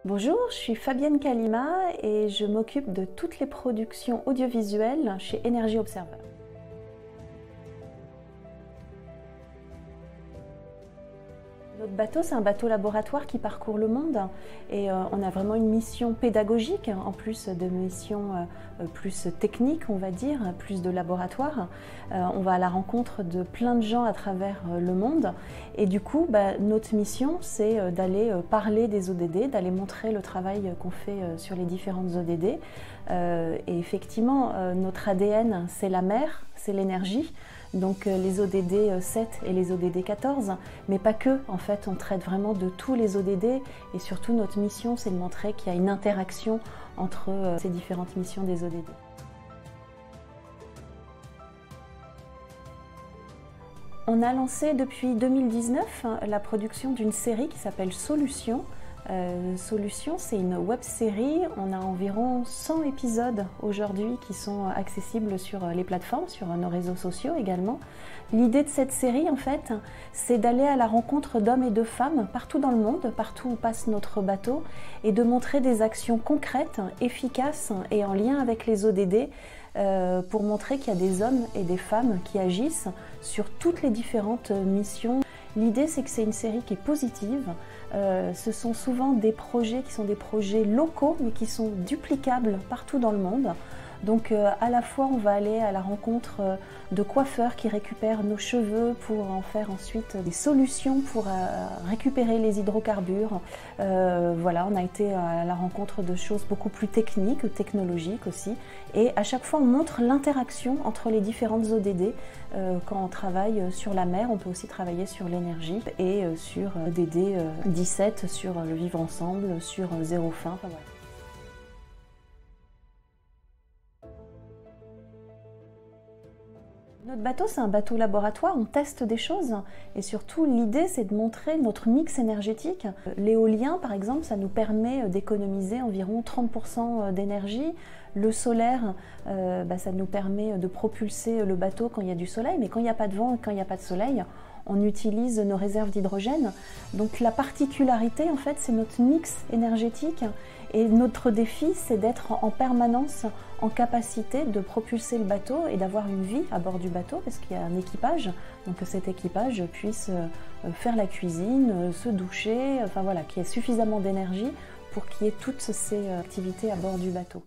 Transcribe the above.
Bonjour, je suis Fabienne Kalima et je m'occupe de toutes les productions audiovisuelles chez Energy Observer. Notre bateau, c'est un bateau laboratoire qui parcourt le monde et on a vraiment une mission pédagogique, en plus de missions plus techniques, on va dire, plus de laboratoire. On va à la rencontre de plein de gens à travers le monde et du coup, notre mission, c'est d'aller parler des ODD, d'aller montrer le travail qu'on fait sur les différentes ODD. Et effectivement, notre ADN, c'est la mer, c'est l'énergie. Donc les ODD 7 et les ODD 14, mais pas que, en fait on traite vraiment de tous les ODD et surtout notre mission c'est de montrer qu'il y a une interaction entre ces différentes missions des ODD. On a lancé depuis 2019 la production d'une série qui s'appelle Solutions. Solutions, c'est une web-série, on a environ 100 épisodes aujourd'hui qui sont accessibles sur les plateformes, sur nos réseaux sociaux également. L'idée de cette série, en fait, c'est d'aller à la rencontre d'hommes et de femmes partout dans le monde, partout où passe notre bateau, et de montrer des actions concrètes, efficaces et en lien avec les ODD pour montrer qu'il y a des hommes et des femmes qui agissent sur toutes les différentes missions. L'idée, c'est que c'est une série qui est positive. Ce sont souvent des projets qui sont des projets locaux, mais qui sont duplicables partout dans le monde. Donc à la fois, on va aller à la rencontre de coiffeurs qui récupèrent nos cheveux pour en faire ensuite des solutions pour récupérer les hydrocarbures. Voilà, on a été à la rencontre de choses beaucoup plus techniques, technologiques aussi. Et à chaque fois, on montre l'interaction entre les différentes ODD. Quand on travaille sur la mer, on peut aussi travailler sur l'énergie et sur ODD 17, sur le vivre ensemble, sur zéro fin. Enfin, voilà. Notre bateau, c'est un bateau laboratoire, on teste des choses et surtout l'idée c'est de montrer notre mix énergétique. L'éolien par exemple, ça nous permet d'économiser environ 30% d'énergie. Le solaire, ça nous permet de propulser le bateau quand il y a du soleil, mais quand il n'y a pas de vent et quand il n'y a pas de soleil, on utilise nos réserves d'hydrogène. Donc la particularité en fait, c'est notre mix énergétique et notre défi c'est d'être en permanence en capacité de propulser le bateau et d'avoir une vie à bord du bateau parce qu'il y a un équipage, donc que cet équipage puisse faire la cuisine, se doucher, enfin voilà, qu'il y ait suffisamment d'énergie pour qu'il y ait toutes ces activités à bord du bateau.